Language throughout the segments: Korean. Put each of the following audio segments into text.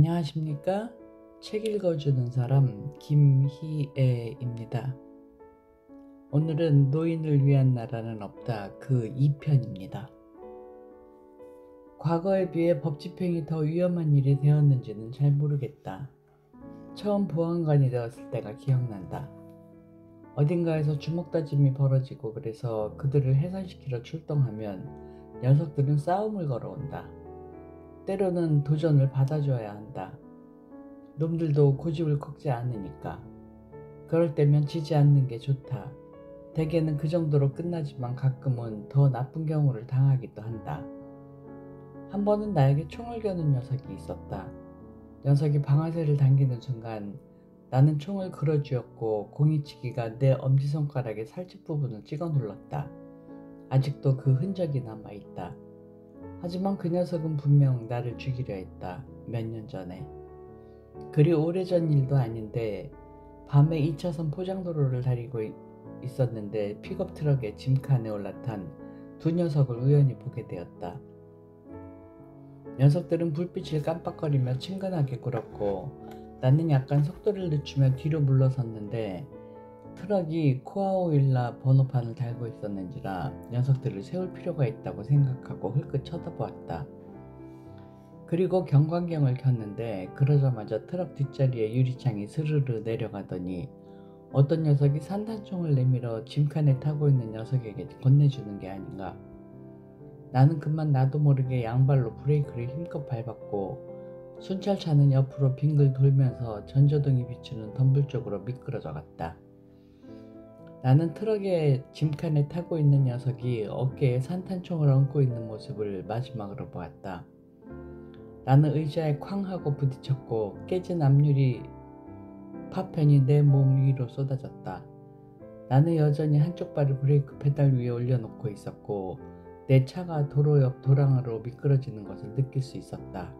안녕하십니까? 책 읽어주는 사람 김희애입니다. 오늘은 노인을 위한 나라는 없다 그 2편입니다. 과거에 비해 법 집행이 더 위험한 일이 되었는지는 잘 모르겠다. 처음 보안관이 되었을 때가 기억난다. 어딘가에서 주먹 다짐이 벌어지고 그래서 그들을 해산시키러 출동하면 녀석들은 싸움을 걸어온다. 때로는 도전을 받아줘야 한다. 놈들도 고집을 꺾지 않으니까. 그럴 때면 지지 않는 게 좋다. 대개는 그 정도로 끝나지만 가끔은 더 나쁜 경우를 당하기도 한다. 한 번은 나에게 총을 겨눈 녀석이 있었다. 녀석이 방아쇠를 당기는 순간 나는 총을 걸어쥐었고 공이치기가 내 엄지손가락의 살집 부분을 찍어 눌렀다. 아직도 그 흔적이 남아있다. 하지만 그 녀석은 분명 나를 죽이려 했다. 몇 년 전에. 그리 오래전 일도 아닌데 밤에 2차선 포장도로를 다니고 있었는데 픽업 트럭에 짐칸에 올라탄 두 녀석을 우연히 보게 되었다. 녀석들은 불빛을 깜빡거리며 친근하게 굴었고 나는 약간 속도를 늦추며 뒤로 물러섰는데 트럭이 코아우일라 번호판을 달고 있었는지라 녀석들을 세울 필요가 있다고 생각하고 흘끗 쳐다보았다. 그리고 경광경을 켰는데 그러자마자 트럭 뒷자리에 유리창이 스르르 내려가더니 어떤 녀석이 산탄총을 내밀어 짐칸에 타고 있는 녀석에게 건네주는 게 아닌가. 나는 그만 나도 모르게 양발로 브레이크를 힘껏 밟았고 순찰차는 옆으로 빙글 돌면서 전조등이 비추는 덤불 쪽으로 미끄러져 갔다. 나는 트럭의 짐칸에 타고 있는 녀석이 어깨에 산탄총을 얹고 있는 모습을 마지막으로 보았다. 나는 의자에 쾅 하고 부딪혔고 깨진 앞유리 파편이 내 몸 위로 쏟아졌다. 나는 여전히 한쪽 발을 브레이크 페달 위에 올려놓고 있었고 내 차가 도로 옆 도랑으로 미끄러지는 것을 느낄 수 있었다.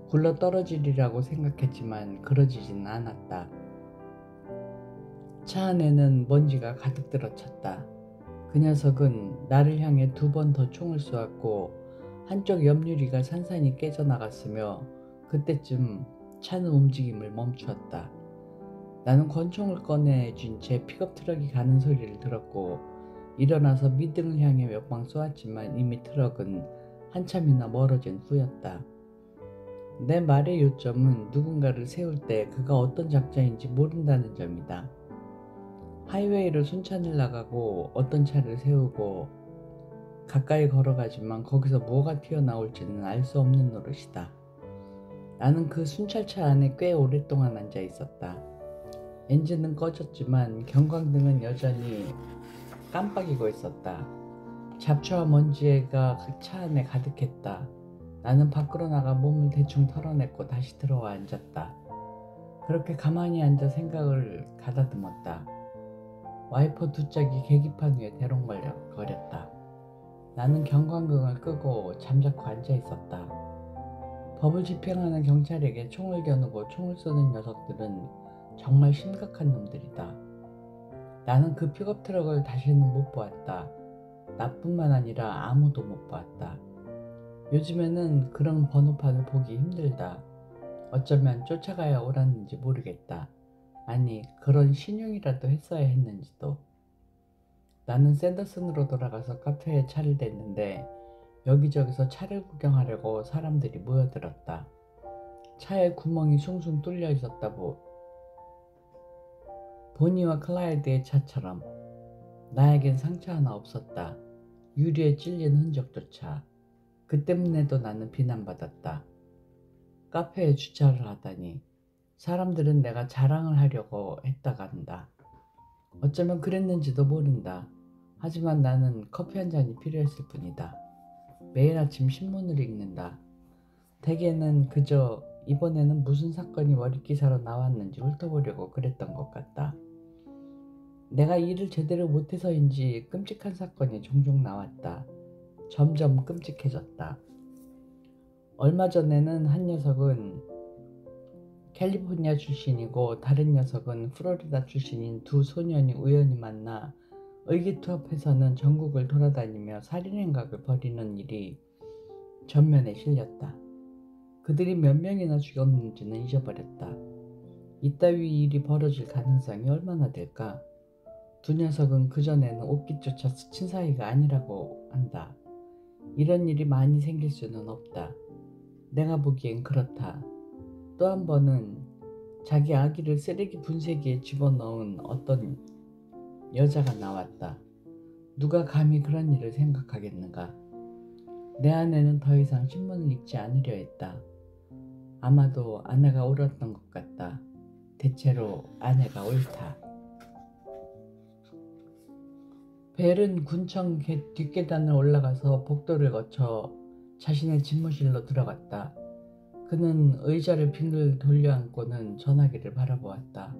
굴러 떨어지리라고 생각했지만 그러지진 않았다. 차 안에는 먼지가 가득 들어찼다. 그 녀석은 나를 향해 2번 더 총을 쏘았고 한쪽 옆유리가 산산이 깨져나갔으며 그때쯤 차는 움직임을 멈추었다. 나는 권총을 꺼내쥔 제 픽업 트럭이 가는 소리를 들었고 일어나서 미등을 향해 몇 방 쏘았지만 이미 트럭은 한참이나 멀어진 후였다. 내 말의 요점은 누군가를 세울 때 그가 어떤 작자인지 모른다는 점이다. 하이웨이를 순찰을 나가고 어떤 차를 세우고 가까이 걸어가지만 거기서 뭐가 튀어나올지는 알 수 없는 노릇이다. 나는 그 순찰차 안에 꽤 오랫동안 앉아 있었다. 엔진은 꺼졌지만 경광등은 여전히 깜빡이고 있었다. 잡초와 먼지가 그 차 안에 가득했다. 나는 밖으로 나가 몸을 대충 털어냈고 다시 들어와 앉았다. 그렇게 가만히 앉아 생각을 가다듬었다. 와이퍼 두 짝이 계기판 위에 대롱거렸다. 나는 경광등을 끄고 잠자코 앉아 있었다. 법을 집행하는 경찰에게 총을 겨누고 총을 쏘는 녀석들은 정말 심각한 놈들이다. 나는 그 픽업 트럭을 다시는 못 보았다. 나뿐만 아니라 아무도 못 보았다. 요즘에는 그런 번호판을 보기 힘들다. 어쩌면 쫓아가야 옳았는지 모르겠다. 아니, 그런 신용이라도 했어야 했는지도. 나는 샌더슨으로 돌아가서 카페에 차를 댔는데 여기저기서 차를 구경하려고 사람들이 모여들었다. 차에 구멍이 숭숭 뚫려 있었다고. 보니와 클라이드의 차처럼. 나에겐 상처 하나 없었다. 유리에 찔린 흔적조차. 그 때문에도 나는 비난받았다. 카페에 주차를 하다니. 사람들은 내가 자랑을 하려고 했다가 한다. 어쩌면 그랬는지도 모른다. 하지만 나는 커피 한 잔이 필요했을 뿐이다. 매일 아침 신문을 읽는다. 대개는 그저 이번에는 무슨 사건이 머릿기사로 나왔는지 훑어보려고 그랬던 것 같다. 내가 일을 제대로 못해서인지 끔찍한 사건이 종종 나왔다. 점점 끔찍해졌다. 얼마 전에는 한 녀석은 캘리포니아 출신이고 다른 녀석은 플로리다 출신인 두 소년이 우연히 만나 의기투합해서는 전국을 돌아다니며 살인행각을 벌이는 일이 전면에 실렸다. 그들이 몇 명이나 죽였는지는 잊어버렸다. 이따위 일이 벌어질 가능성이 얼마나 될까? 두 녀석은 그전에는 옷깃조차 스친 사이가 아니라고 한다. 이런 일이 많이 생길 수는 없다. 내가 보기엔 그렇다. 또 한 번은 자기 아기를 쓰레기 분쇄기에 집어넣은 어떤 여자가 나왔다. 누가 감히 그런 일을 생각하겠는가? 내 아내는 더 이상 신문을 읽지 않으려 했다. 아마도 아내가 옳았던 것 같다. 대체로 아내가 옳다. 벨은 군청 뒷계단을 올라가서 복도를 거쳐 자신의 집무실로 들어갔다. 그는 의자를 빙글 돌려 앉고는 전화기를 바라보았다.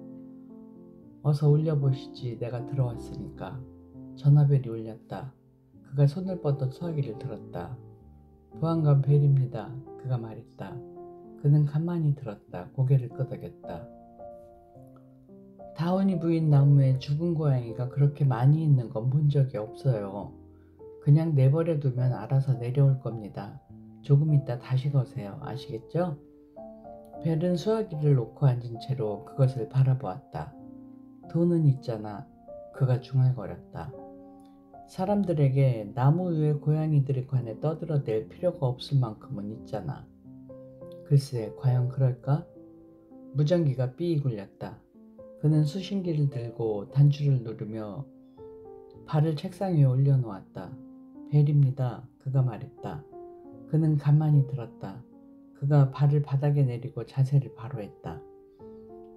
어서 울려보시지. 내가 들어왔으니까. 전화벨이 울렸다. 그가 손을 뻗어 소화기를 들었다. 보안관 벨입니다. 그가 말했다. 그는 가만히 들었다. 고개를 끄덕였다. 다운이 부인 나무에 죽은 고양이가 그렇게 많이 있는 건 본 적이 없어요. 그냥 내버려 두면 알아서 내려올 겁니다. 조금 있다 다시 거세요. 아시겠죠? 벨은 수화기를 놓고 앉은 채로 그것을 바라보았다. 돈은 있잖아. 그가 중얼거렸다. 사람들에게 나무 위에 고양이들에 관해 떠들어댈 필요가 없을 만큼은 있잖아. 글쎄, 과연 그럴까? 무전기가 삐 굴렸다. 그는 수신기를 들고 단추를 누르며 발을 책상 위에 올려놓았다. 벨입니다. 그가 말했다. 그는 가만히 들었다. 그가 발을 바닥에 내리고 자세를 바로 했다.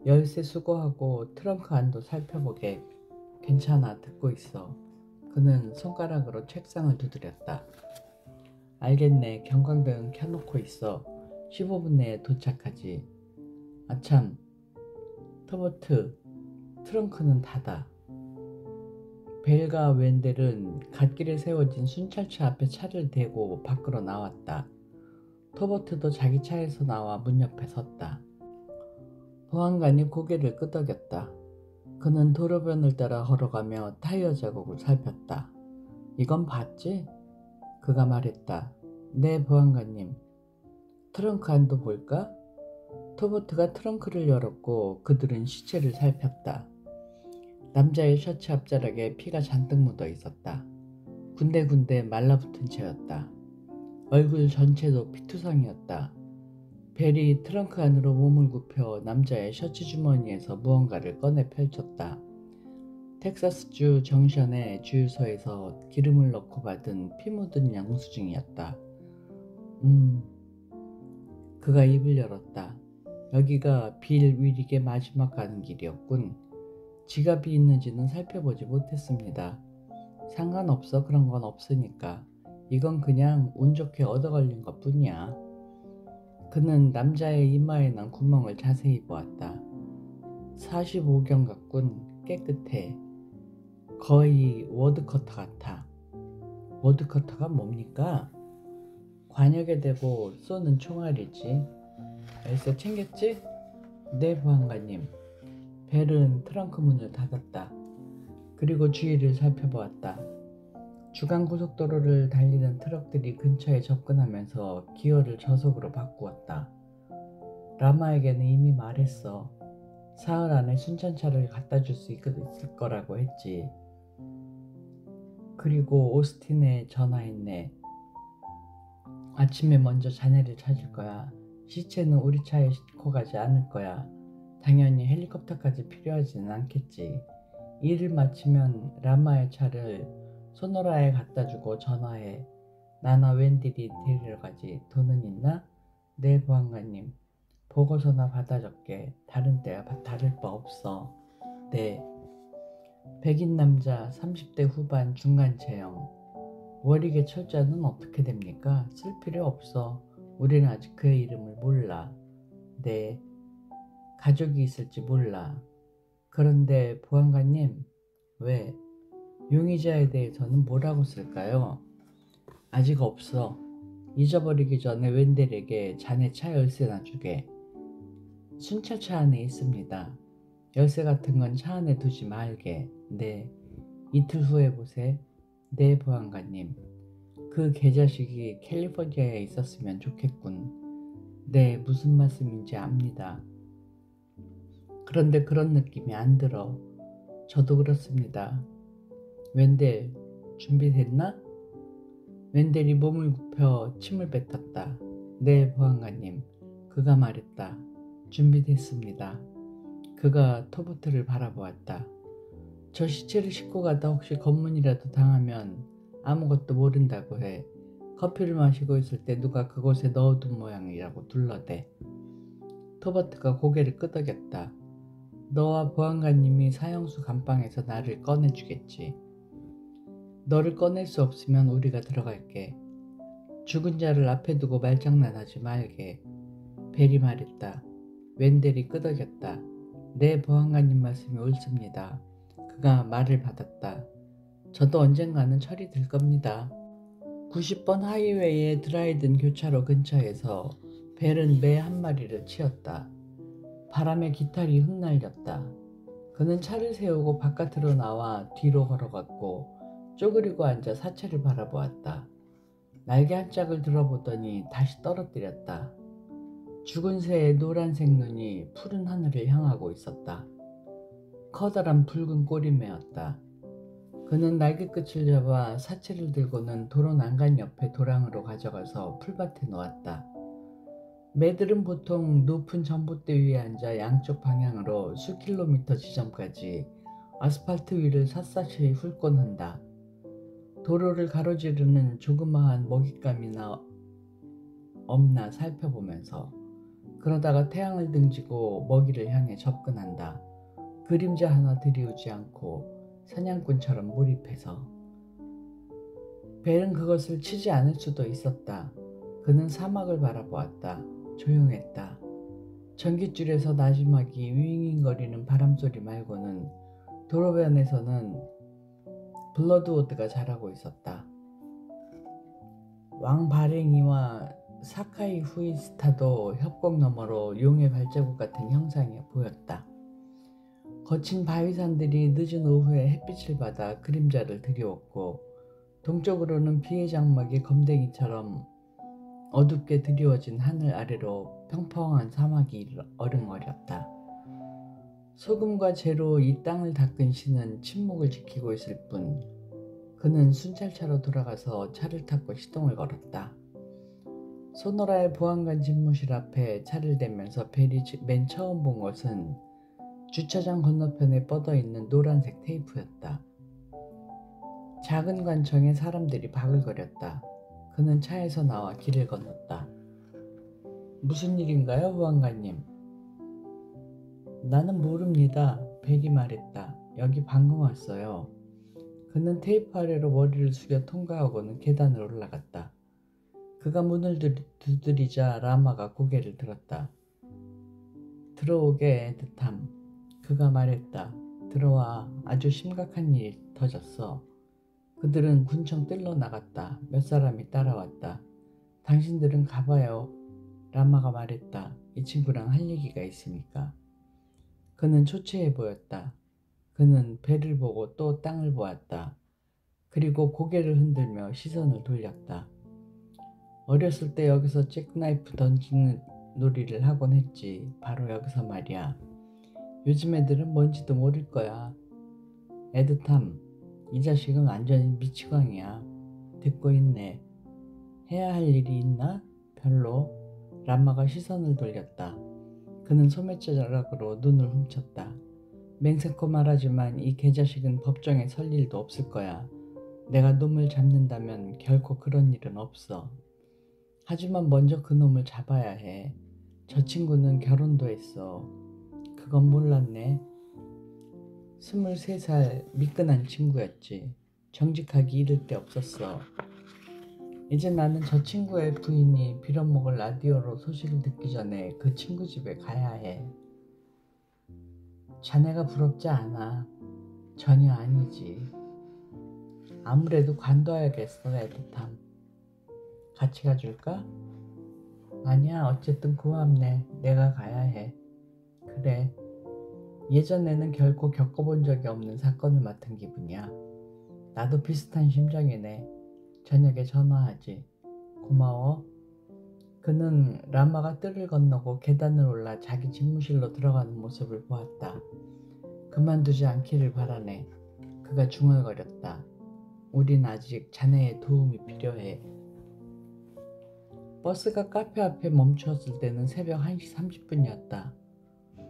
열쇠 수거하고 트렁크 안도 살펴보게. 괜찮아, 듣고 있어. 그는 손가락으로 책상을 두드렸다. 알겠네. 경광등은 켜놓고 있어. 15분 내에 도착하지. 아참, 터보트, 트렁크는 닫아. 벨과 웬델은 갓길에 세워진 순찰차 앞에 차를 대고 밖으로 나왔다. 토버트도 자기 차에서 나와 문 옆에 섰다. 보안관이 고개를 끄덕였다. 그는 도로변을 따라 걸어가며 타이어 자국을 살폈다. 이건 봤지? 그가 말했다. 네, 보안관님. 트렁크 안도 볼까? 토버트가 트렁크를 열었고 그들은 시체를 살폈다. 남자의 셔츠 앞자락에 피가 잔뜩 묻어 있었다. 군데군데 말라붙은 채였다. 얼굴 전체도 피투성이었다. 벨이 트렁크 안으로 몸을 굽혀 남자의 셔츠 주머니에서 무언가를 꺼내 펼쳤다. 텍사스주 정션의 주유소에서 기름을 넣고 받은 피 묻은 영수증이었다. 그가 입을 열었다. 여기가 빌 위릭의 마지막 가는 길이었군. 지갑이 있는지는 살펴보지 못했습니다. 상관없어. 그런 건 없으니까. 이건 그냥 운 좋게 얻어 걸린 것 뿐이야. 그는 남자의 이마에 난 구멍을 자세히 보았다. 45경 같군. 깨끗해. 거의 워드커터 같아. 워드커터가 뭡니까? 관역에 대고 쏘는 총알이지. 열쇠 챙겼지? 네, 보안관님. 벨은 트렁크 문을 닫았다. 그리고 주위를 살펴보았다. 주간고속도로를 달리는 트럭들이 근처에 접근하면서 기어를 저속으로 바꾸었다. 라마에게는 이미 말했어. 사흘 안에 순천차를 갖다 줄 수 있을 거라고 했지. 그리고 오스틴에 전화했네. 아침에 먼저 자네를 찾을 거야. 시체는 우리 차에 싣고 가지 않을 거야. 당연히 헬리콥터까지 필요하지는 않겠지. 일을 마치면 라마의 차를 소노라에 갖다 주고 전화해. 나나 웬딜이 데리러 가지. 돈은 있나? 네, 보안관님. 보고서나 받아 적게. 다른 때와 다를 바 없어. 네. 백인 남자 30대 후반 중간 체형. 월익의 철자는 어떻게 됩니까? 쓸 필요 없어. 우리는 아직 그의 이름을 몰라. 네. 가족이 있을지 몰라. 그런데 보안관님, 왜? 용의자에 대해서는 뭐라고 쓸까요? 아직 없어. 잊어버리기 전에 웬델에게 자네 차 열쇠나 주게. 순찰차 안에 있습니다. 열쇠 같은 건 차 안에 두지 말게. 네. 이틀 후에 보세. 네, 보안관님. 그 개자식이 캘리포니아에 있었으면 좋겠군. 네, 무슨 말씀인지 압니다. 그런데 그런 느낌이 안 들어. 저도 그렇습니다. 웬델, 준비됐나? 웬델이 몸을 굽혀 침을 뱉었다. 네, 보안관님. 그가 말했다. 준비됐습니다. 그가 토보트를 바라보았다. 저 시체를 싣고 가다 혹시 검문이라도 당하면 아무것도 모른다고 해. 커피를 마시고 있을 때 누가 그곳에 넣어둔 모양이라고 둘러대. 토버트가 고개를 끄덕였다. 너와 보안관님이 사형수 감방에서 나를 꺼내주겠지. 너를 꺼낼 수 없으면 우리가 들어갈게. 죽은 자를 앞에 두고 말장난하지 말게. 벨이 말했다. 웬델이 끄덕였다. 네, 보안관님 말씀이 옳습니다. 그가 말을 받았다. 저도 언젠가는 처리 될 겁니다. 90번 하이웨이의 드라이든 교차로 근처에서 벨은 매 한 마리를 치었다. 바람에 깃털이 흩날렸다. 그는 차를 세우고 바깥으로 나와 뒤로 걸어갔고 쪼그리고 앉아 사체를 바라보았다. 날개 한 짝을 들어보더니 다시 떨어뜨렸다. 죽은 새의 노란색 눈이 푸른 하늘을 향하고 있었다. 커다란 붉은 꼬리매였다. 그는 날개끝을 잡아 사체를 들고는 도로 난간 옆에 도랑으로 가져가서 풀밭에 놓았다. 매들은 보통 높은 전봇대 위에 앉아 양쪽 방향으로 수킬로미터 지점까지 아스팔트 위를 샅샅이 훑곤 한다. 도로를 가로지르는 조그마한 먹잇감이나 없나 살펴보면서 그러다가 태양을 등지고 먹이를 향해 접근한다. 그림자 하나 들이우지 않고 사냥꾼처럼 몰입해서. 벨은 그것을 치지 않을 수도 있었다. 그는 사막을 바라보았다. 조용했다. 전깃줄에서 나지막이 윙윙거리는 바람소리 말고는 도로변에서는 블러드우드가 자라고 있었다. 왕바랭이와 사카이 후이스타도 협곡 너머로 용의 발자국 같은 형상이 보였다. 거친 바위산들이 늦은 오후에 햇빛을 받아 그림자를 드리웠고 동쪽으로는 비의 장막이 검댕이처럼 어둡게 드리워진 하늘 아래로 평평한 사막이 어릉거렸다. 소금과 재로 이 땅을 닦은 신은 침묵을 지키고 있을 뿐 그는 순찰차로 돌아가서 차를 탔고 시동을 걸었다. 소노라의 보안관 집무실 앞에 차를 대면서 벨이 맨 처음 본 것은 주차장 건너편에 뻗어있는 노란색 테이프였다. 작은 관청에 사람들이 바글거렸다. 그는 차에서 나와 길을 건넜다. 무슨 일인가요, 보안관님? 나는 모릅니다. 벨이 말했다. 여기 방금 왔어요. 그는 테이프 아래로 머리를 숙여 통과하고는 계단을 올라갔다. 그가 문을 두드리자 라마가 고개를 들었다. 들어오게 애틋함. 그가 말했다. 들어와. 아주 심각한 일이 터졌어. 그들은 군청 뜰러 나갔다. 몇 사람이 따라왔다. 당신들은 가봐요. 라마가 말했다. 이 친구랑 할 얘기가 있으니까. 그는 초췌해 보였다. 그는 배를 보고 또 땅을 보았다. 그리고 고개를 흔들며 시선을 돌렸다. 어렸을 때 여기서 잭나이프 던지는 놀이를 하곤 했지. 바로 여기서 말이야. 요즘 애들은 뭔지도 모를 거야. 애틋함. 이 자식은 완전히 미치광이야. 듣고 있네. 해야 할 일이 있나? 별로. 람마가 시선을 돌렸다. 그는 소매자락으로 눈을 훔쳤다. 맹세코 말하지만 이 개자식은 법정에 설 일도 없을 거야. 내가 놈을 잡는다면 결코 그런 일은 없어. 하지만 먼저 그 놈을 잡아야 해. 저 친구는 결혼도 했어. 그건 몰랐네. 23살 미끈한 친구였지. 정직하기 이를 데 없었어. 이제 나는 저 친구의 부인이 빌어먹을 라디오로 소식을 듣기 전에 그 친구 집에 가야 해. 자네가 부럽지 않아. 전혀 아니지. 아무래도 관둬야겠어, 애틋함. 같이 가줄까? 아니야, 어쨌든 고맙네. 내가 가야 해. 그래. 예전에는 결코 겪어본 적이 없는 사건을 맡은 기분이야. 나도 비슷한 심정이네. 저녁에 전화하지. 고마워. 그는 라마가 뜰을 건너고 계단을 올라 자기 집무실로 들어가는 모습을 보았다. 그만두지 않기를 바라네. 그가 중얼거렸다. 우린 아직 자네의 도움이 필요해. 버스가 카페 앞에 멈추었을 때는 새벽 1시 30분이었다.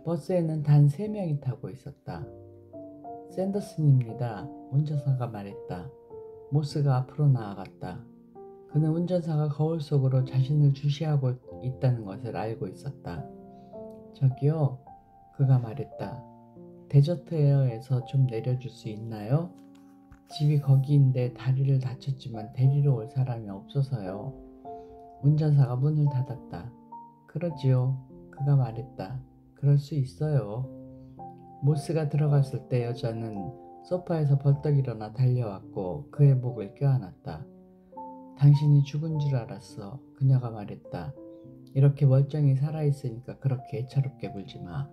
버스에는 단 3명이 타고 있었다. 샌더슨입니다. 운전사가 말했다. 모스가 앞으로 나아갔다. 그는 운전사가 거울 속으로 자신을 주시하고 있다는 것을 알고 있었다. 저기요, 그가 말했다. 데저트 에어에서 좀 내려줄 수 있나요? 집이 거기인데 다리를 다쳤지만 데리러 올 사람이 없어서요. 운전사가 문을 닫았다. 그러지요, 그가 말했다. 그럴 수 있어요. 모스가 들어갔을 때 여자는 소파에서 벌떡 일어나 달려왔고 그의 목을 껴안았다. 당신이 죽은 줄 알았어. 그녀가 말했다. 이렇게 멀쩡히 살아있으니까 그렇게 애처롭게 굴지 마.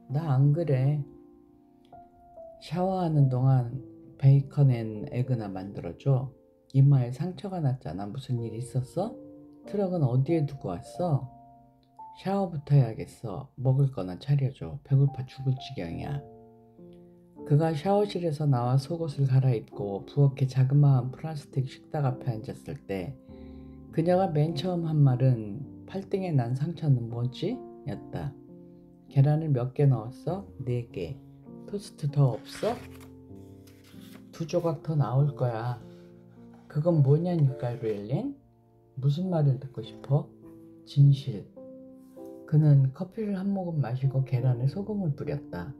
나 안 그래. 샤워하는 동안 베이컨 앤 에그나 만들어줘. 이마에 상처가 났잖아. 무슨 일 있었어? 트럭은 어디에 두고 왔어? 샤워부터 해야겠어. 먹을 거나 차려줘. 배고파 죽을 지경이야. 그가 샤워실에서 나와 속옷을 갈아입고 부엌의 자그마한 플라스틱 식탁 앞에 앉았을 때 그녀가 맨 처음 한 말은 팔등에 난 상처는 뭐지? 였다. 계란을 몇 개 넣었어? 4개. 토스트 더 없어? 2조각 더 나올 거야. 그건 뭐냐니까, 루엘린? 무슨 말을 듣고 싶어? 진실. 그는 커피를 한 모금 마시고 계란에 소금을 뿌렸다.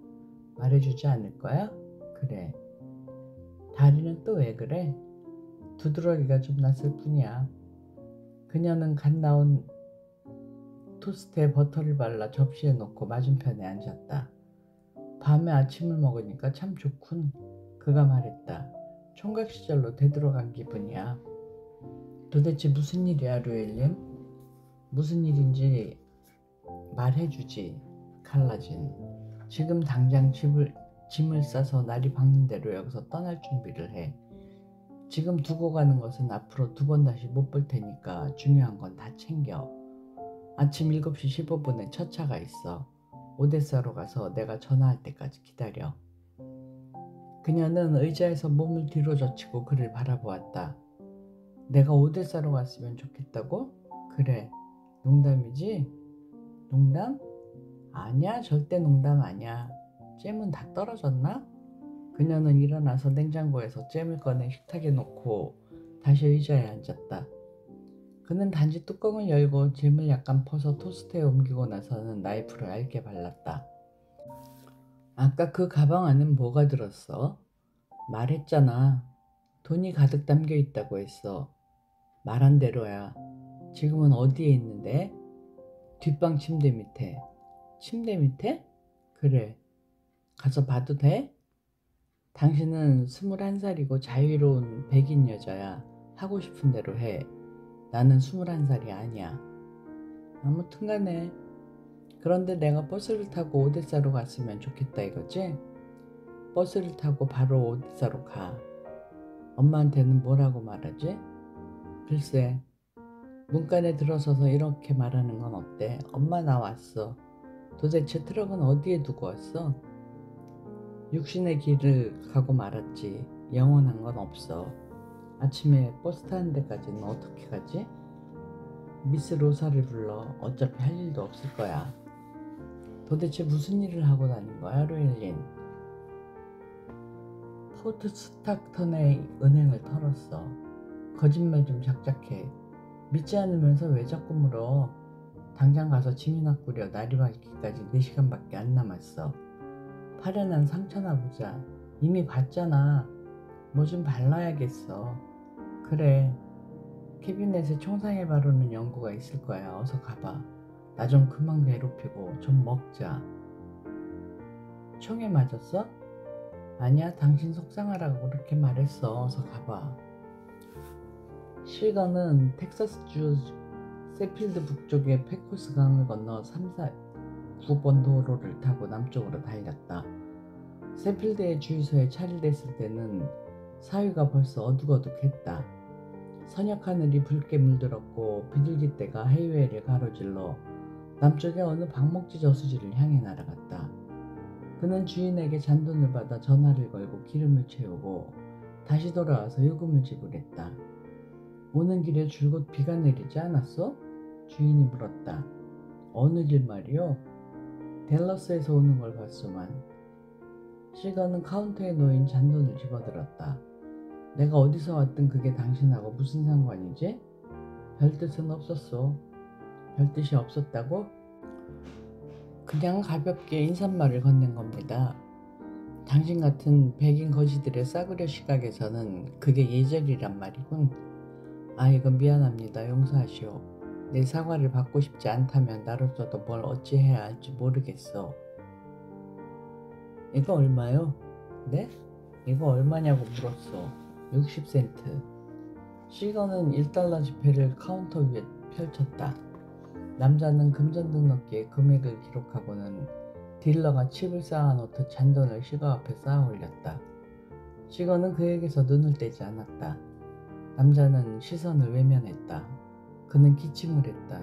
말해주지 않을 거야? 그래. 다리는 또 왜 그래? 두드러기가 좀 났을 뿐이야. 그녀는 갓 나온 토스트에 버터를 발라 접시에 놓고 맞은편에 앉았다. 밤에 아침을 먹으니까 참 좋군. 그가 말했다. 총각 시절로 되돌아간 기분이야. 도대체 무슨 일이야, 루엘님? 무슨 일인지 말해주지. 칼라진. 지금 당장 짐을 싸서 날이 밝는 대로 여기서 떠날 준비를 해. 지금 두고 가는 것은 앞으로 2번 다시 못 볼 테니까 중요한 건 다 챙겨. 아침 7시 15분에 첫 차가 있어. 오데사로 가서 내가 전화할 때까지 기다려. 그녀는 의자에서 몸을 뒤로 젖히고 그를 바라보았다. 내가 오데사로 갔으면 좋겠다고? 그래. 농담이지? 농담? 아니야, 절대 농담 아니야. 잼은 다 떨어졌나? 그녀는 일어나서 냉장고에서 잼을 꺼내 식탁에 놓고 다시 의자에 앉았다. 그는 단지 뚜껑을 열고 잼을 약간 퍼서 토스트에 옮기고 나서는 나이프로 얇게 발랐다. 아까 그 가방 안엔 뭐가 들었어? 말했잖아. 돈이 가득 담겨 있다고 했어. 말한 대로야. 지금은 어디에 있는데? 뒷방 침대 밑에. 침대 밑에? 그래. 가서 봐도 돼? 당신은 21살이고 자유로운 백인 여자야. 하고 싶은 대로 해. 나는 21살이 아니야. 아무튼 간에. 그런데 내가 버스를 타고 오데사로 갔으면 좋겠다 이거지? 버스를 타고 바로 오데사로 가. 엄마한테는 뭐라고 말하지? 글쎄, 문간에 들어서서 이렇게 말하는 건 어때? 엄마 나 왔어. 도대체 트럭은 어디에 두고 왔어? 육신의 길을 가고 말았지. 영원한 건 없어. 아침에 버스 타는 데까지는 어떻게 가지? 미스 로사를 불러. 어차피 할 일도 없을 거야. 도대체 무슨 일을 하고 다닌 거야, 루엘린? 포트 스타크턴의 은행을 털었어. 거짓말 좀 작작해. 믿지 않으면서 왜 자꾸 물어? 당장 가서 짐이나 꾸려. 날이 밝기까지 4시간밖에 안 남았어. 팔에 난 상처나 보자. 이미 봤잖아. 뭐 좀 발라야겠어. 그래. 캐비넷에 총상에 바르는 연고가 있을 거야. 어서 가봐. 나 좀 그만 괴롭히고 좀 먹자. 총에 맞았어? 아니야, 당신 속상하라고 그렇게 말했어. 어서 가봐. 실거는 텍사스주 세필드 북쪽의 페코스 강을 건너 9번 도로를 타고 남쪽으로 달렸다. 세필드의 주유소에 차를 댔을 때는 사위가 벌써 어둑어둑했다. 선역하늘이 붉게 물들었고 비둘기떼가 하이웨이를 가로질러 남쪽의 어느 방목지 저수지를 향해 날아갔다. 그는 주인에게 잔돈을 받아 전화를 걸고 기름을 채우고 다시 돌아와서 요금을 지불했다. 오는 길에 줄곧 비가 내리지 않았어? 주인이 물었다. 어느 길 말이요? 댈러스에서 오는 걸 봤소만. 시건은 카운터에 놓인 잔돈을 집어들었다. 내가 어디서 왔든 그게 당신하고 무슨 상관이지? 별 뜻은 없었소. 별 뜻이 없었다고? 그냥 가볍게 인사말을 건넨 겁니다. 당신 같은 백인 거지들의 싸구려 시각에서는 그게 예절이란 말이군. 이건 미안합니다. 용서하시오. 내 사과를 받고 싶지 않다면 나로서도 뭘 어찌해야 할지 모르겠어. 이거 얼마요? 네? 이거 얼마냐고 물었어. 60센트. 시건은 1달러 지폐를 카운터 위에 펼쳤다. 남자는 금전 등록기에 금액을 기록하고는 딜러가 칩을 쌓아놓듯 잔돈을 시거 앞에 쌓아 올렸다. 시건은 그에게서 눈을 떼지 않았다. 남자는 시선을 외면했다. 그는 기침을 했다.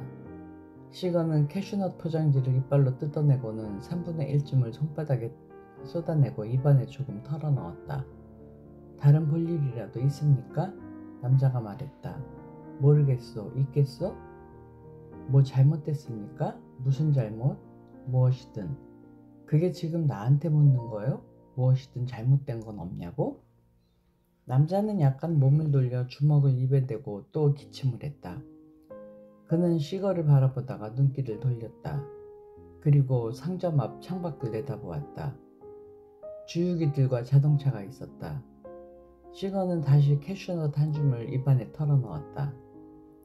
시건은 캐슈넛 포장지를 이빨로 뜯어내고는 3분의 1쯤을 손바닥에 쏟아내고 입안에 조금 털어넣었다. 다른 볼 일이라도 있습니까? 남자가 말했다. 모르겠소. 있겠소? 뭐 잘못됐습니까? 무슨 잘못? 무엇이든. 그게 지금 나한테 묻는 거요? 무엇이든 잘못된 건 없냐고? 남자는 약간 몸을 돌려 주먹을 입에 대고 또 기침을 했다. 그는 시거를 바라보다가 눈길을 돌렸다. 그리고 상점 앞 창밖을 내다보았다. 주유기들과 자동차가 있었다. 시거는 다시 캐슈넛 한 줌을 입안에 털어넣었다.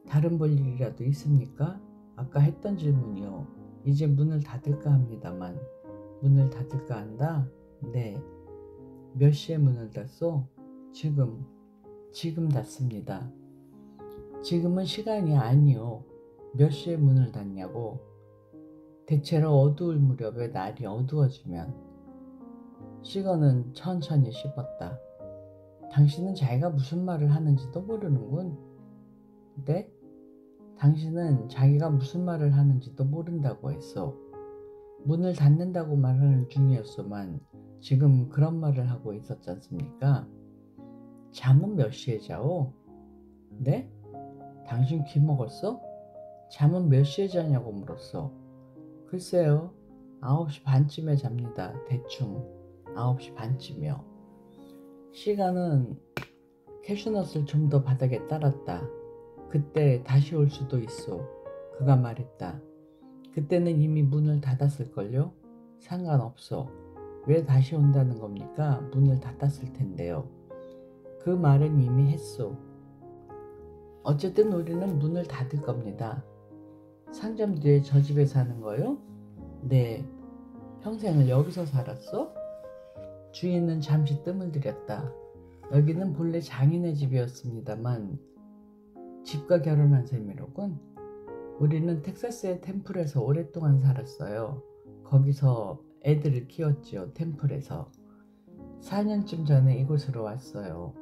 다른 볼 일이라도 있습니까? 아까 했던 질문이요. 이제 문을 닫을까 합니다만. 문을 닫을까 한다? 네. 몇 시에 문을 닫소? 지금 닫습니다. 지금은 시간이 아니요. 몇 시에 문을 닫냐고. 대체로 어두울 무렵에 날이 어두워지면. 시거는 천천히 씹었다. 당신은 자기가 무슨 말을 하는지도 모르는군. 네? 당신은 자기가 무슨 말을 하는지도 모른다고 했어. 문을 닫는다고 말하는 중이었소만 지금 그런 말을 하고 있었지 않습니까? 잠은 몇 시에 자오? 네? 당신 귀 먹었어? 잠은 몇 시에 자냐고 물었어. 글쎄요. 9시 반쯤에 잡니다. 대충 9시 반쯤이요. 시간은 캐슈넛을 좀 더 바닥에 따랐다. 그때 다시 올 수도 있어. 그가 말했다. 그때는 이미 문을 닫았을걸요? 상관없어. 왜 다시 온다는 겁니까? 문을 닫았을 텐데요. 그 말은 이미 했소. 어쨌든 우리는 문을 닫을 겁니다. 상점 뒤에 저 집에 사는 거요? 네. 평생을 여기서 살았어? 주인은 잠시 뜸을 들였다. 여기는 본래 장인의 집이었습니다만 집과 결혼한 셈이로군. 우리는 텍사스의 템플에서 오랫동안 살았어요. 거기서 애들을 키웠지요. 템플에서. 4년쯤 전에 이곳으로 왔어요.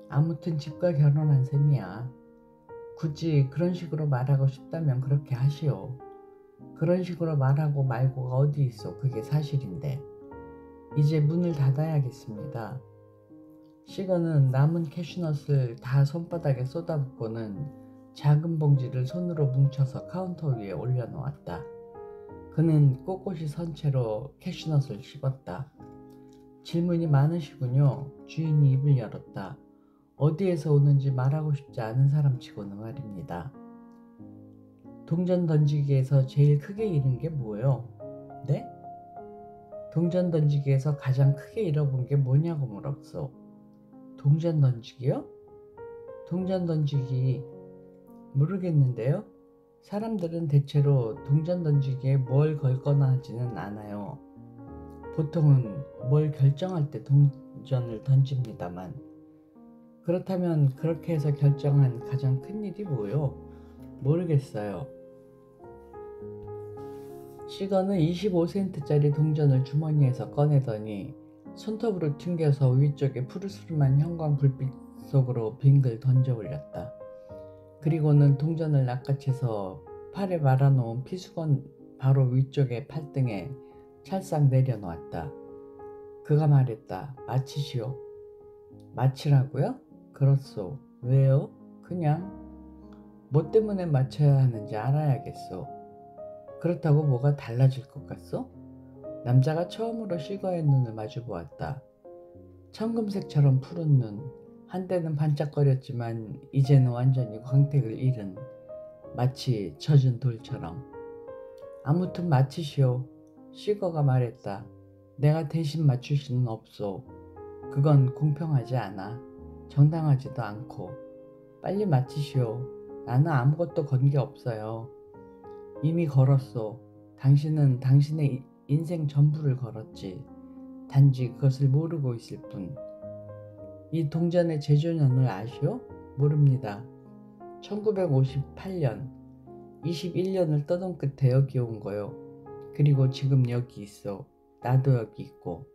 아무튼 집과 결혼한 셈이야. 굳이 그런 식으로 말하고 싶다면 그렇게 하시오. 그런 식으로 말하고 말고가 어디 있어. 그게 사실인데. 이제 문을 닫아야겠습니다. 시건은 남은 캐슈넛을 다 손바닥에 쏟아붓고는 작은 봉지를 손으로 뭉쳐서 카운터 위에 올려놓았다. 그는 꼿꼿이 선 채로 캐슈넛을 씹었다. 질문이 많으시군요. 주인이 입을 열었다. 어디에서 오는지 말하고 싶지 않은 사람치고는 말입니다. 동전 던지기에서 제일 크게 잃은 게 뭐예요? 네? 동전 던지기에서 가장 크게 잃어본 게 뭐냐고 물었어. 동전 던지기요? 동전 던지기 모르겠는데요. 사람들은 대체로 동전 던지기에 뭘 걸거나 하지는 않아요. 보통은 뭘 결정할 때 동전을 던집니다만. 그렇다면 그렇게 해서 결정한 가장 큰 일이 뭐요? 모르겠어요. 시건은 25센트짜리 동전을 주머니에서 꺼내더니 손톱으로 튕겨서 위쪽에 푸르스름한 형광 불빛 속으로 빙글 던져 올렸다. 그리고는 동전을 낚아채서 팔에 말아놓은 피수건 바로 위쪽에 팔등에 찰싹 내려놓았다. 그가 말했다. 마치시오. 마치라고요? 그렇소. 왜요? 그냥. 뭐 때문에 맞춰야 하는지 알아야겠소. 그렇다고 뭐가 달라질 것 같소? 남자가 처음으로 시거의 눈을 마주 보았다. 청금색처럼 푸른 눈, 한때는 반짝거렸지만 이제는 완전히 광택을 잃은, 마치 젖은 돌처럼. 아무튼 마치시오. 시거가 말했다. 내가 대신 맞출 수는 없소. 그건 공평하지 않아. 정당하지도 않고. 빨리 마치시오. 나는 아무것도 건 게 없어요. 이미 걸었소. 당신은 당신의 인생 전부를 걸었지. 단지 그것을 모르고 있을 뿐. 이 동전의 제조년을 아시오? 모릅니다. 1958년, 21년을 떠돈 끝에 여기 온 거요. 그리고 지금 여기 있어. 나도 여기 있고.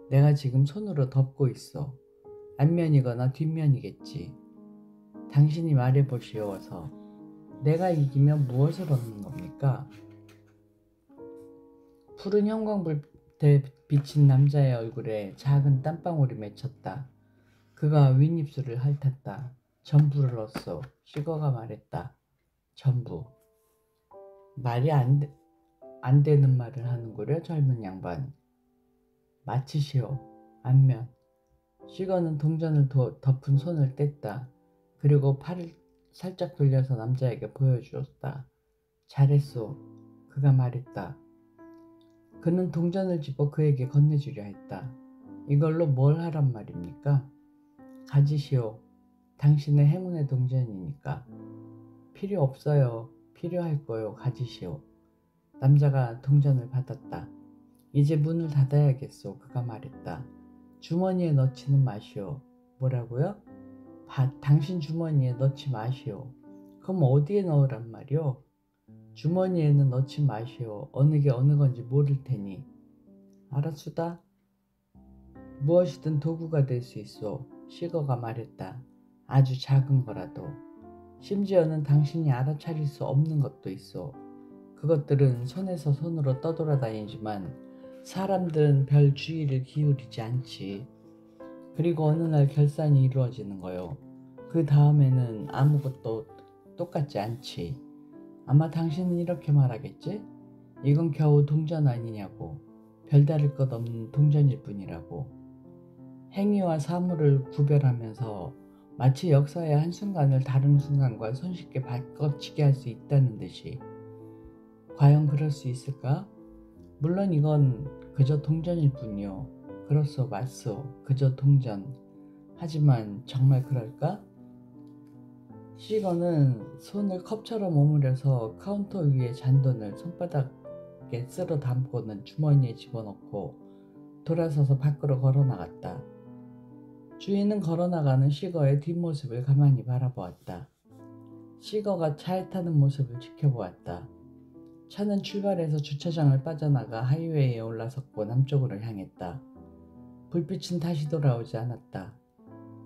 내가 지금 손으로 덮고 있어. 앞면이거나 뒷면이겠지. 당신이 말해보시오 어서. 내가 이기면 무엇을 얻는 겁니까? 푸른 형광불에 비친 남자의 얼굴에 작은 땀방울이 맺혔다. 그가 윗입술을 핥았다. 전부를 얻소. 시거가 말했다. 전부. 말이 안 되는 말을 하는구려 젊은 양반. 마치시오. 안면. 시거는 동전을 덮은 손을 뗐다. 그리고 팔을 살짝 돌려서 남자에게 보여주었다. 잘했소. 그가 말했다. 그는 동전을 집어 그에게 건네주려 했다. 이걸로 뭘 하란 말입니까? 가지시오. 당신의 행운의 동전이니까. 필요 없어요. 필요할 거요. 가지시오. 남자가 동전을 받았다. 이제 문을 닫아야겠소. 그가 말했다. 주머니에 넣지는 마시오. 뭐라고요? 당신 주머니에 넣지 마시오. 그럼 어디에 넣으란 말이오? 주머니에는 넣지 마시오. 어느 게 어느 건지 모를 테니. 알았수다. 무엇이든 도구가 될 수 있소. 시거가 말했다. 아주 작은 거라도. 심지어는 당신이 알아차릴 수 없는 것도 있어. 그것들은 손에서 손으로 떠돌아다니지만 사람들은 별 주의를 기울이지 않지. 그리고 어느 날 결산이 이루어지는 거요. 그 다음에는 아무것도 똑같지 않지. 아마 당신은 이렇게 말하겠지? 이건 겨우 동전 아니냐고. 별다를 것 없는 동전일 뿐이라고. 행위와 사물을 구별하면서 마치 역사의 한순간을 다른 순간과 손쉽게 바꿔치게 할 수 있다는 듯이. 과연 그럴 수 있을까? 물론 이건 그저 동전일 뿐이요. 그렇소 맞소. 그저 동전. 하지만 정말 그럴까? 시거는 손을 컵처럼 오므려서 카운터 위에 잔돈을 손바닥에 쓸어 담고는 주머니에 집어넣고 돌아서서 밖으로 걸어나갔다. 주인은 걸어나가는 시거의 뒷모습을 가만히 바라보았다. 시거가 차에 타는 모습을 지켜보았다. 차는 출발해서 주차장을 빠져나가 하이웨이에 올라섰고 남쪽으로 향했다. 불빛은 다시 돌아오지 않았다.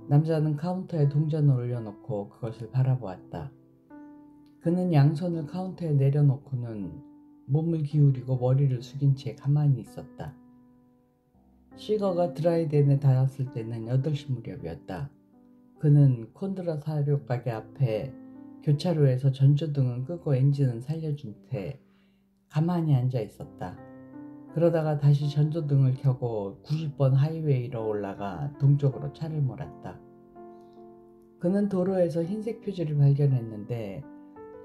남자는 카운터에 동전을 올려놓고 그것을 바라보았다. 그는 양손을 카운터에 내려놓고는 몸을 기울이고 머리를 숙인 채 가만히 있었다. 시거가 드라이덴에 닿았을 때는 8시 무렵이었다. 그는 콘드라 사료 가게 앞에 교차로에서 전조등은 끄고 엔진은 살려준 채 가만히 앉아 있었다. 그러다가 다시 전조등을 켜고 90번 하이웨이로 올라가 동쪽으로 차를 몰았다. 그는 도로에서 흰색 표지를 발견했는데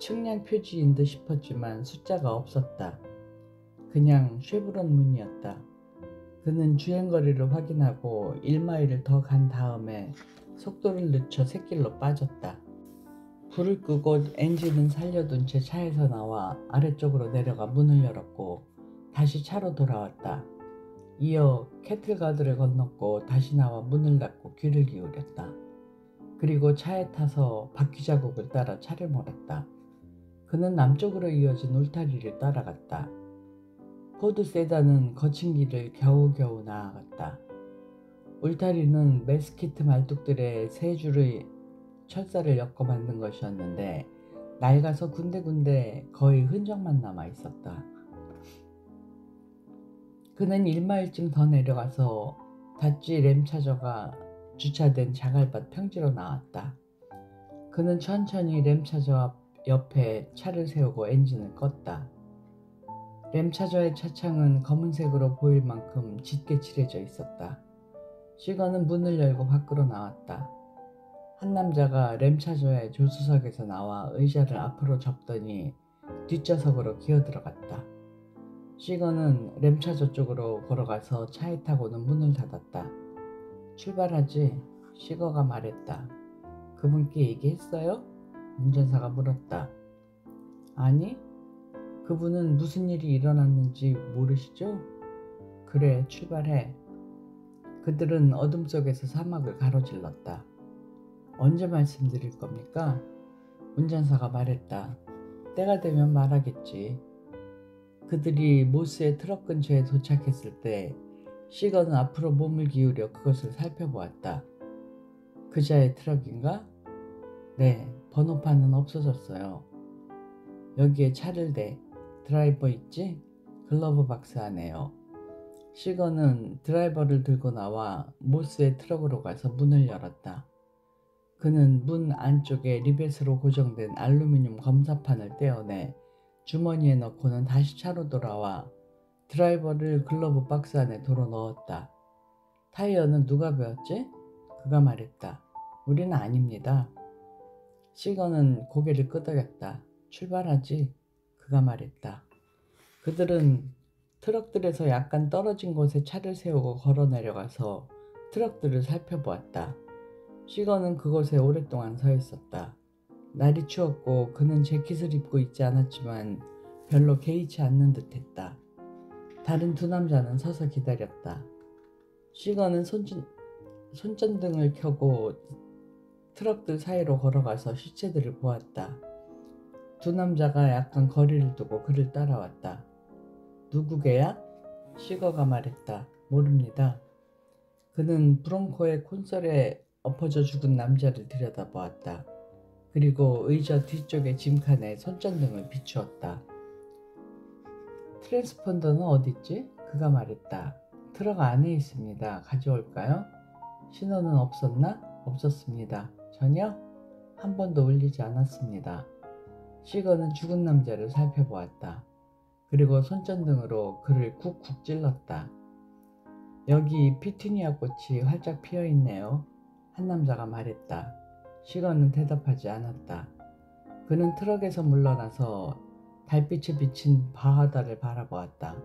측량 표지인 듯 싶었지만 숫자가 없었다. 그냥 쉐브론 문이었다. 그는 주행거리를 확인하고 1마일을 더 간 다음에 속도를 늦춰 샛길로 빠졌다. 불을 끄고 엔진은 살려둔 채 차에서 나와 아래쪽으로 내려가 문을 열었고 다시 차로 돌아왔다. 이어 캐틀가드를 건넜고 다시 나와 문을 닫고 귀를 기울였다. 그리고 차에 타서 바퀴 자국을 따라 차를 몰았다. 그는 남쪽으로 이어진 울타리를 따라갔다. 포드 세단은 거친 길을 겨우겨우 나아갔다. 울타리는 메스키트 말뚝들의 세 줄의 철사를 엮어 만든 것이었는데 낡아서 군데군데 거의 흔적만 남아 있었다. 그는 1마일쯤 더 내려가서 다찌 램차저가 주차된 자갈밭 평지로 나왔다. 그는 천천히 램차저 옆에 차를 세우고 엔진을 껐다. 램차저의 차창은 검은색으로 보일 만큼 짙게 칠해져 있었다. 시건은 문을 열고 밖으로 나왔다. 한 남자가 램차저의 조수석에서 나와 의자를 앞으로 접더니 뒷좌석으로 기어들어갔다. 시건은 램차저 쪽으로 걸어가서 차에 타고는 문을 닫았다. 출발하지? 시거가 말했다. 그분께 얘기했어요? 운전사가 물었다. 아니, 그분은 무슨 일이 일어났는지 모르시죠? 그래, 출발해. 그들은 어둠 속에서 사막을 가로질렀다. 언제 말씀드릴 겁니까? 운전사가 말했다. 때가 되면 말하겠지. 그들이 모스의 트럭 근처에 도착했을 때 시건은 앞으로 몸을 기울여 그것을 살펴보았다. 그자의 트럭인가? 네, 번호판은 없어졌어요. 여기에 차를 대. 드라이버 있지? 글러브 박스 안에요. 시건은 드라이버를 들고 나와 모스의 트럭으로 가서 문을 열었다. 그는 문 안쪽에 리벳으로 고정된 알루미늄 검사판을 떼어내 주머니에 넣고는 다시 차로 돌아와 드라이버를 글러브 박스 안에 도로 넣었다. 타이어는 누가 배웠지? 그가 말했다. 우리는 아닙니다. 시건은 고개를 끄덕였다. 출발하지? 그가 말했다. 그들은 트럭들에서 약간 떨어진 곳에 차를 세우고 걸어 내려가서 트럭들을 살펴보았다. 시건은 그곳에 오랫동안 서 있었다. 날이 추웠고 그는 재킷을 입고 있지 않았지만 별로 개의치 않는 듯했다. 다른 두 남자는 서서 기다렸다. 시건은 손전등을 켜고 트럭들 사이로 걸어가서 시체들을 보았다. 두 남자가 약간 거리를 두고 그를 따라왔다. 누구게야? 시거가 말했다. 모릅니다. 그는 브롱코의 콘솔에 엎어져 죽은 남자를 들여다보았다. 그리고 의자 뒤쪽의 짐칸에 손전등을 비추었다. 트랜스폰더는 어딨지? 그가 말했다. 트럭 안에 있습니다. 가져올까요? 신호는 없었나? 없었습니다. 전혀? 한 번도 울리지 않았습니다. 시거는 죽은 남자를 살펴보았다. 그리고 손전등으로 그를 쿡쿡 찔렀다. 여기 피투니아 꽃이 활짝 피어있네요. 한 남자가 말했다. 시건은 대답하지 않았다. 그는 트럭에서 물러나서 달빛에 비친 바하다를 바라보았다.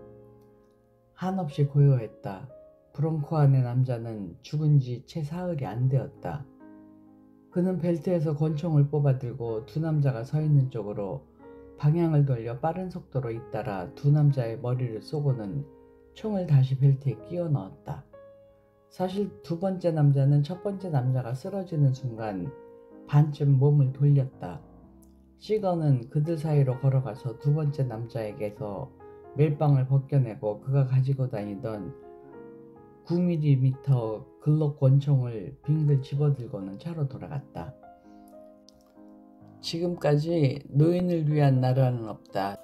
한없이 고요했다. 브롱코 안의 남자는 죽은 지 채 사흘이 안 되었다. 그는 벨트에서 권총을 뽑아들고 두 남자가 서 있는 쪽으로 방향을 돌려 빠른 속도로 잇따라 두 남자의 머리를 쏘고는 총을 다시 벨트에 끼워 넣었다. 사실 두 번째 남자는 첫 번째 남자가 쓰러지는 순간 반쯤 몸을 돌렸다. 시건은 그들 사이로 걸어가서 두 번째 남자에게서 멜빵을 벗겨내고 그가 가지고 다니던 9mm 글록 권총을 빙글 집어들고는 차로 돌아갔다. 지금까지 노인을 위한 나라는 없다.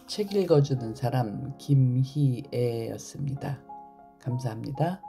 책 읽어주는 사람 김희애였습니다. 감사합니다.